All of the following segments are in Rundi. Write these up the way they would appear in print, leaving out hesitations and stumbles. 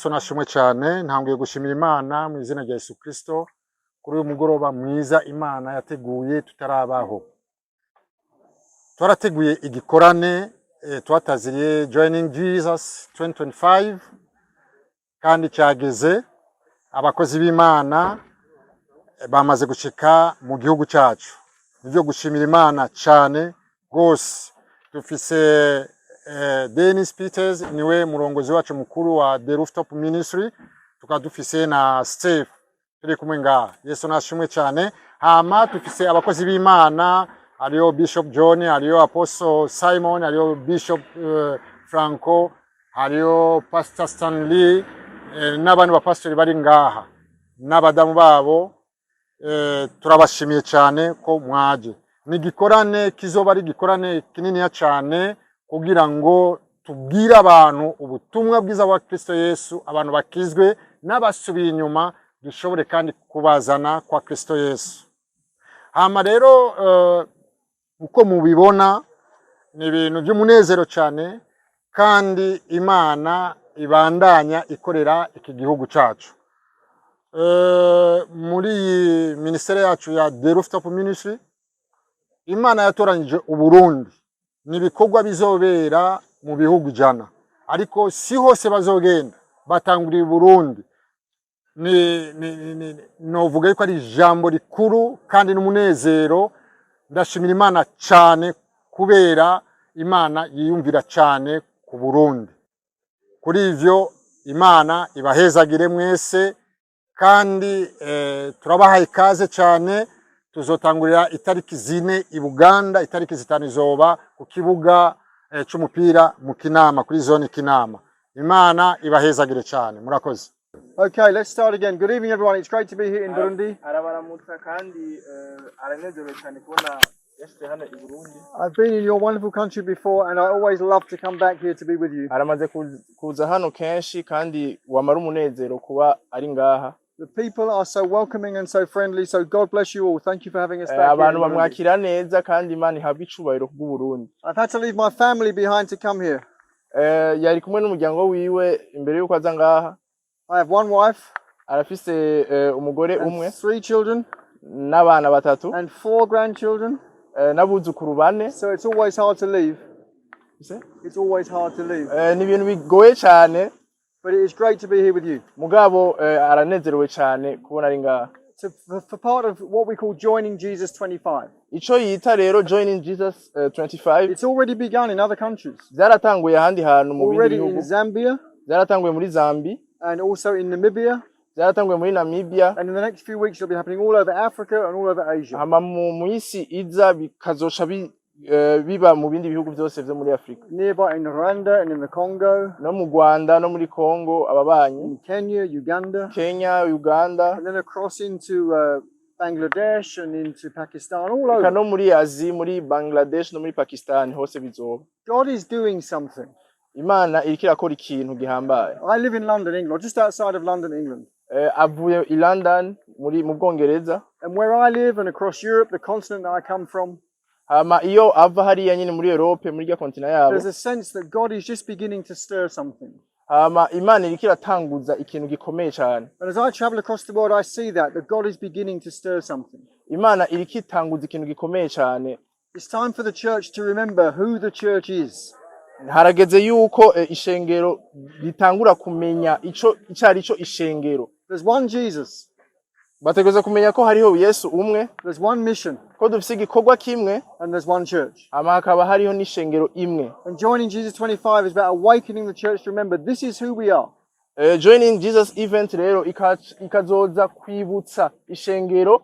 Yesu nashimwe cyane ntangiye gushimira Imana mu izina rya Yesu Kristo kuri uyu mugoroba mwiza Imana yateguye tutarabaho. Twarateguye igikorane twataziriye Joining Jesus 2025 kandi cyageze abakozi b'Imana bamaze gushika mu gihugu cyacu. Nivyo gushimira Imana cyane gose. Dufise Dennis Peters niwe murongozi wacu mukuru wa The Rooftop Ministry, tukadufise na Steve turi kumwe ngaha. Yesu nashimwe cyane. Hama dufise abakozi b'Imana, ariyo Bishop John, ariyo Apostle Simon, ariyo Bishop Franco, ariyo Pastor Stanley, n'abandi bapastori bari ngaha n'abadamu babo. Turabashimiye cyane ko mwaje. Ni gikorane kizoba ari gikorane kinini cyane kugira ngo tubwire abantu ubutumwa bwiza bwa Kristo Yesu, abantu bakizwe n'abasubiye inyuma dushobore kandi kubazana kwa Kristo Yesu. Hama rero uko mubibona ni ibintu by'umunezero cyane kandi Imana ibandanya ikorera iki gihugu cyacu. Muri ministere yacu ya The Rooftop Ministry, Imana yatoranyije Uburundi nibikorwa bizobera mu bihugu jana, ariko si hose bazogenda, batanguriye Burundi. Novuga yuko ari ijambo rikuru kandi n'umunezero. Ndashimira Imana cyane kubera Imana yiyumvira cyane ku Burundi. Kuri ivyo Imana ibahezagire mwese kandi turabahaye ikaze cyane. Tuzotangurira itariki 4 i Buganda, itariki 5 izoba ku kibuga c'umupira mu Kinama, kuri zone Kinama. Imana ibahezagire cyane. Murakoze. Okay, let's start again. Good evening everyone. It's great to be here in Burundi. I've been in your wonderful country before and I always love to come back here to be with you. The people are so welcoming and so friendly, so God bless you all. Thank you for having us back here. I've had to leave my family behind to come here. I have one wife, and 3 children, and 4 grandchildren. So it's always hard to leave. It's always hard to leave. But it is great to be here with you. So for part of what we call Joining Jesus 25. Joining Jesus 25. It's already begun in other countries. Already in Zambia. And also in Namibia. And in the next few weeks it'll be happening all over Africa and all over Asia. Biba mu bindi bihugu byose byo muri Afrika. Nearby in Rwanda and in the Congo. No mu Rwanda no muri Congo ababanyi. In Kenya, Uganda. Uganda. And then across into Bangladesh and into Pakistan, all over. No muri Asia, muri Bangladesh no muri Pakistan hose bizoba. God is doing something. Imana iriko irakora ikintu gihambaye. I live in London, England, just outside of London, England. Avuye i London muri mu Bwongereza. And where I live and across Europe, the continent that I come from. Iyo ava hariya nyine muri Europe muri ya kontinent yabo. There's a sense that God is just beginning to stir something. Imana iriko iratanguza ikintu gikomeye cyane. And as I travel across the world, I see that God is beginning to stir something. Imana iriko itanguza ikintu gikomeye cyane. It's time for the church to remember who the church is. Harageze yuko ishengero litangura kumenya ico icarico ishengero. There's one Jesus. Bategeza kumenya ko hariho Yesu umwe. There's one mission. Ko dufise igikorwa kimwe. And there's one church. Hakaba hariho n'ishengero imwe. And Joining Jesus 25 is about awakening the church to remember this is who we are. Joining Jesus event rero ikazoza kwibutsa ishengero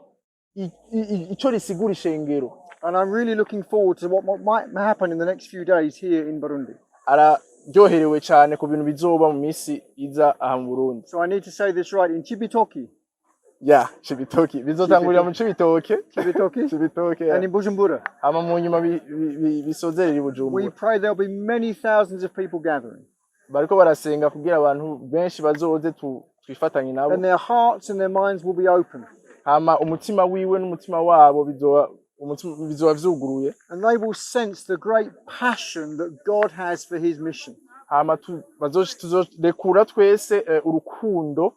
ico risigura ishengero. And I'm really looking forward to what might happen in the next few days here in Burundi. Araryoherewe cyane ku bintu bizoba mu misi iza aha mu Burundi. So I need to say this right, in Chibitoki. Yeah, Chibitoki. Bizotangurira mu Chibitoke. Chibitoke. And in Bujumbura. Ama mu nyuma bisozerera i Bujumbura. We pray there'll be many thousands of people gathering. Bariko barasenga kugira abantu benshi bazoze twifatanye nabo. And their hearts and their minds will be open. Ama umutima wiwe n'umutima wabo bizoba And they will sense the great passion that God has for his mission. hama tuzorekura twese urukundo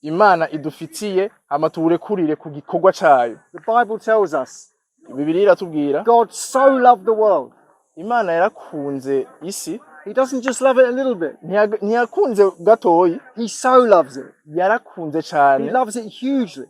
Imana idufitiye hama turekurire ku gikorwa cayo. The Bible tells us Bibiliya iratubwira God so loved the world. Imana yarakunze isi. He doesn't just love it a little bit. Ntiyakunze gatoyi. He so loves it. Yarakunze cyane. He loves it hugely.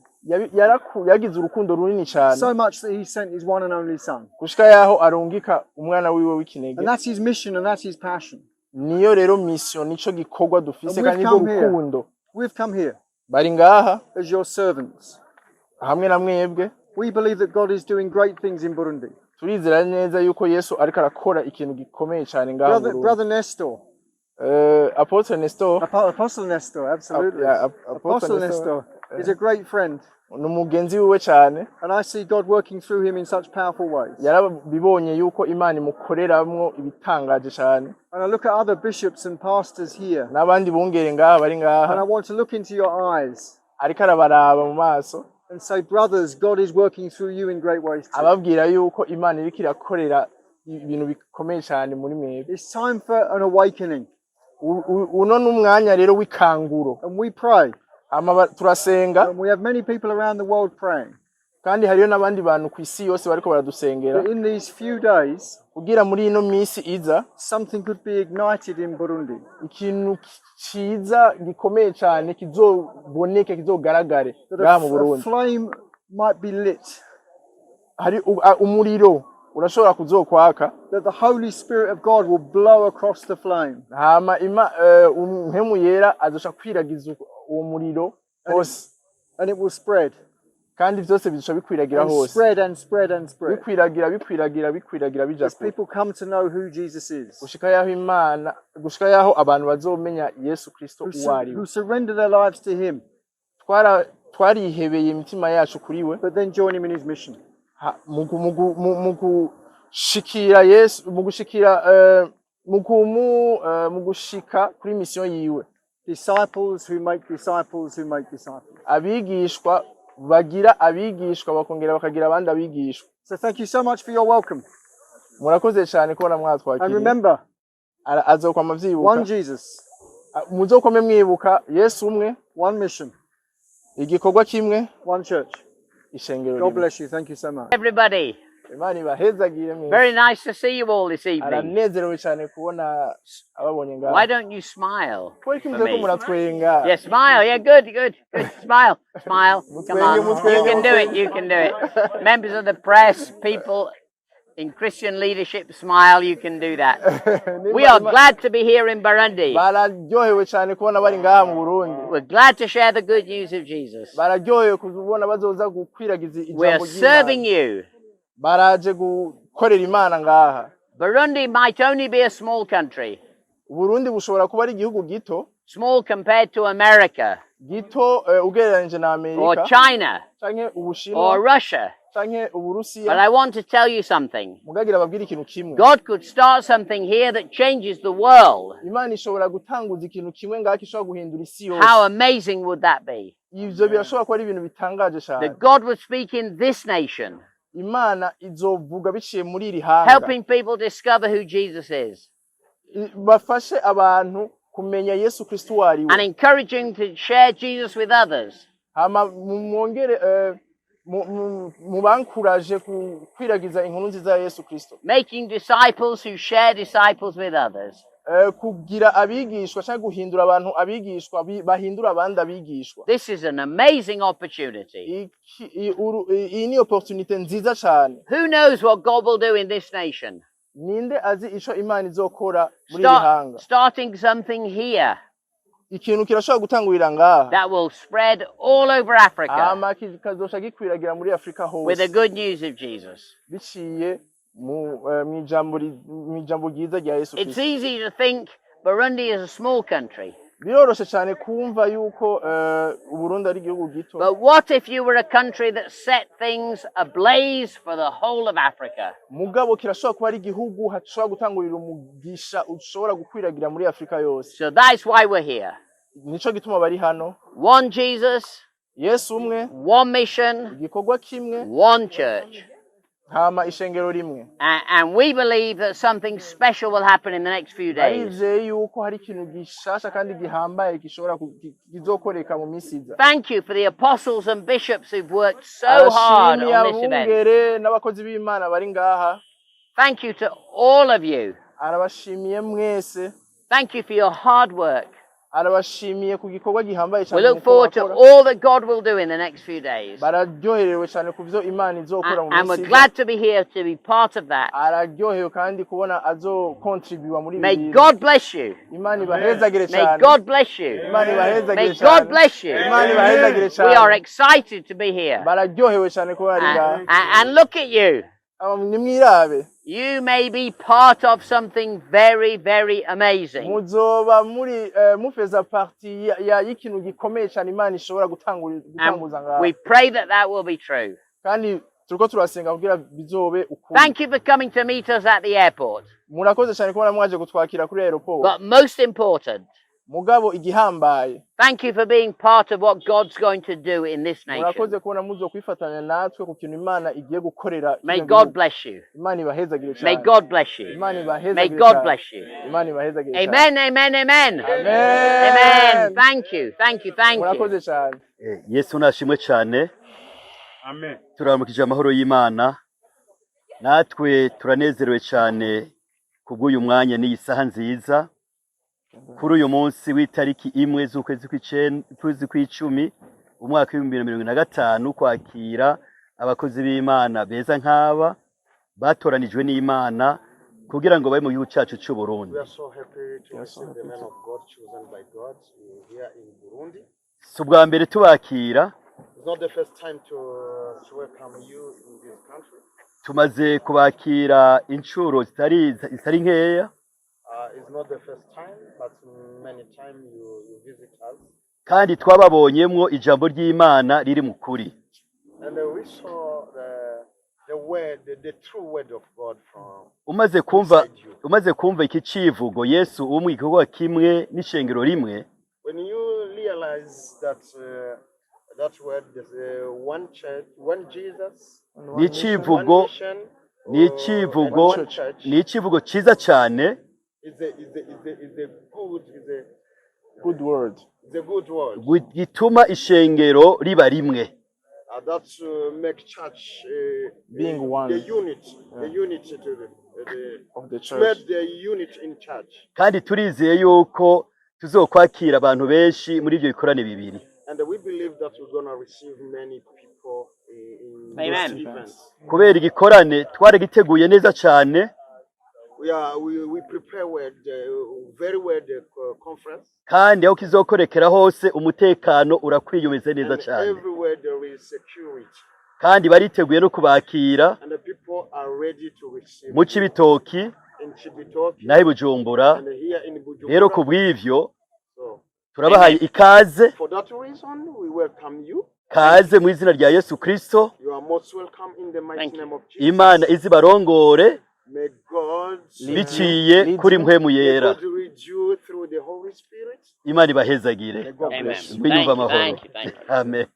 Yagize urukundo runini cyane. So much that he sent his one and only son. Kushika yaho arungika umwana wiwe w'ikinege. And that's his mission and that's his passion. Niyo rero mission nico gikorwa dufise kandi urukundo. We've come here. Bari ngaha as your servants. Hamwe na mwebwe. We believe that God is doing great things in Burundi. Turizera neza yuko Yesu ariko arakora ikintu gikomeye cyane ngaha mu Burundi. Brother Nestor. Apostle Nestor. Apostle Nestor, absolutely. Apostle Nestor is a great friend. Numugenzi wiwe cyane. And I see God working through him in such powerful ways. Yarabibonye yuko Imana imukoreramwo ibitangaje cyane. And I look at other bishops and pastors here. Nabandi bungere ngaha bari ngaha. And I want to look into your eyes. Ariko arabaraba mu maso. And say, brothers, God is working through you in great ways too. Ababwira yuko Imana iriko irakorera ibintu bikomeye cyane muri mwebwe. It's time for an awakening. Uno numwanya rero wikanguro. And we pray. Turasenga. And we have many people around the world praying. Kandi hariyo nabandi bantu ku isi yose bariko baradusengera. But in these few days, kugira muri ino minsi iza, something could be ignited in Burundi. Ikintu ciza gikomeye cyane kizoboneke kizogaragare ngaha mu Burundi. A flame might be lit. Hari umuriro urashobora kuzokwaka. That the Holy Spirit of God will blow across the flame. Hama mpemu yera azosha kwiragiza uwo muriro hose. And it will spread. Kandi byose bizosha bikwiragira hose. Spread and spread and spread. Bikwiragira bija. As people come to know who Jesus is. Gushika yaho abantu bazomenya Yesu Kristo uwari. Who surrender their lives to him. Twarihebeye imitima yacu kuri we. But then join him in his mission. Mugushikira Yesu, mugushika kuri mission yiwe. Disciples who make disciples who make disciples. Abigishwa bagira abigishwa bakongera bakagira abandi abigishwa. So thank you so much for your welcome. Murakoze cyane kubona mwatwakiriye. And remember, azokwama vyibuka. One Jesus. Muzokome mwibuka Yesu umwe. One mission. Igikorwa kimwe. One church. Ishengero. God bless you. Thank you so much. Everybody. Very nice to see you all this evening. Why don't you smile for me? Yeah, smile. Yeah, good. Smile. Come on. You can do it. Members of the press, people in Christian leadership, smile. You can do that. We are glad to be here in Burundi. We're glad to share the good news of Jesus. We are serving you. Burundi might only be a small country. Small compared to America. Or China. Or Russia. But I want to tell you something. God could start something here that changes the world. How amazing would that be? That God would speak in this nation. Helping people discover who Jesus is. And encouraging to share Jesus with others. Making disciples who share disciples with others. This is an amazing opportunity. Who knows what God will do in this nation? Starting something here that will spread all over Africa with the good news of Jesus. It's easy to think Burundi is a small country. But what if you were a country that set things ablaze for the whole of Africa? So that's why we're here. One Jesus, one mission, one church. hama ishengero rimwe. And we believe that something special will happen in the next few days. Barizeye yuko hari ikintu gishasha kandi gihambaye gishobora kizokoreka mu minsi iza. Thank you for the apostles and bishops who've worked so hard on this event. N'abakozi b'Imana bari ngaha. Thank you to all of you. Arabashimiye mwese. Thank you for your hard work. Arabashimiye ku gikorwa gihambaye cyane. We look forward to all that God will do in the next few days. Bararyoherewe cyane ku byo Imana izokora mu minsi. And we're glad to be here to be part of that. Araryohewe kandi kubona azo contribute muri May God bless you. Imana ibahezagire cyane. May God bless you. Imana ibahezagire May cyane. God bless you. Imana ibahezagire cyane. We are excited to be here. Bararyohewe cyane kuba ari ngaha. And look at you. Nimwirabe. You may be part of something very, very amazing. Muzoba muri mufeza parti ya ikintu gikomeye cyane Imana ishobora gutanguza ngaha. We pray that that will be true. Kandi turiko turasenga kugira bizobe ukuri. Thank you for coming to meet us at the airport. Murakoze cyane kuba mwaje kutwakira kuri airport. But most important, mugabo igihambaye. Thank you for being part of what God's going to do in this nation. Murakoze kubona muzo kwifatanya natwe ku kintu Imana igiye gukorera. May God bless you. Imana ibahezagire cyane. May God bless you. Imana ibahezagire. May God bless you. Imana ibahezagire cyane. Amen, amen, amen. Amen. Amen. Thank you. Thank you. Thank you. Murakoze cyane. Yesu nashimwe cyane. Amen. Turamukije amahoro y'Imana. Natwe turanezerewe cyane kubw'uyu mwanya n'iyi saha nziza. Kuri uyu munsi w'itariki imwe z'ukwezi kw'icumi umwaka w'2025 kwakira abakozi b'Imana beza nk'aba batoranijwe n'Imana kugira ngo babe mu gihugu cyacu cy'u Burundi. We are so happy to receive the men of God chosen by God here in Burundi. Subwa mbere tubakira. It's not the first time to welcome you in this country. Tumaze kubakira inshuro zitari nkeya. It's not the first time, but many times you visit us. Kandi twababonyemwo ijambo ry'Imana riri mu kuri. And we saw the word, the true word of God from. Umaze kumva iki civugo Yesu umwe igikorwa kimwe n'ishengero rimwe. When you realize that that word is one church, one Jesus. Ni civugo ciza cyane. Is a good word. It's a good word. Gituma ishengero riba rimwe. That make church being one. The unit of the church. Spread the unit in church. Kandi turizeye yuko tuzokwakira abantu benshi muri ibyo bikorane bibiri. And we believe that we're going to receive many people in Amen. this event. Kubera igikorane twaragiteguye neza cyane. We prepare very well the conference. Kandi aho kizokorekera hose umutekano urakwiyumeze neza cyane. Everywhere there is security. Kandi bariteguye no kubakira. And the people are ready to receive. Mu Cibitoki nahi Bujumbura. Rero kubw'ivyo turabahaye ikaze. For that reason we welcome you. Kaze mu izina rya Yesu Kristo. You are most welcome in the mighty name of Jesus. Imana izibarongore. May God biciye kuri mpwemu yera. Through the Holy Spirit. Imana ibahezagire. Amen. Amen.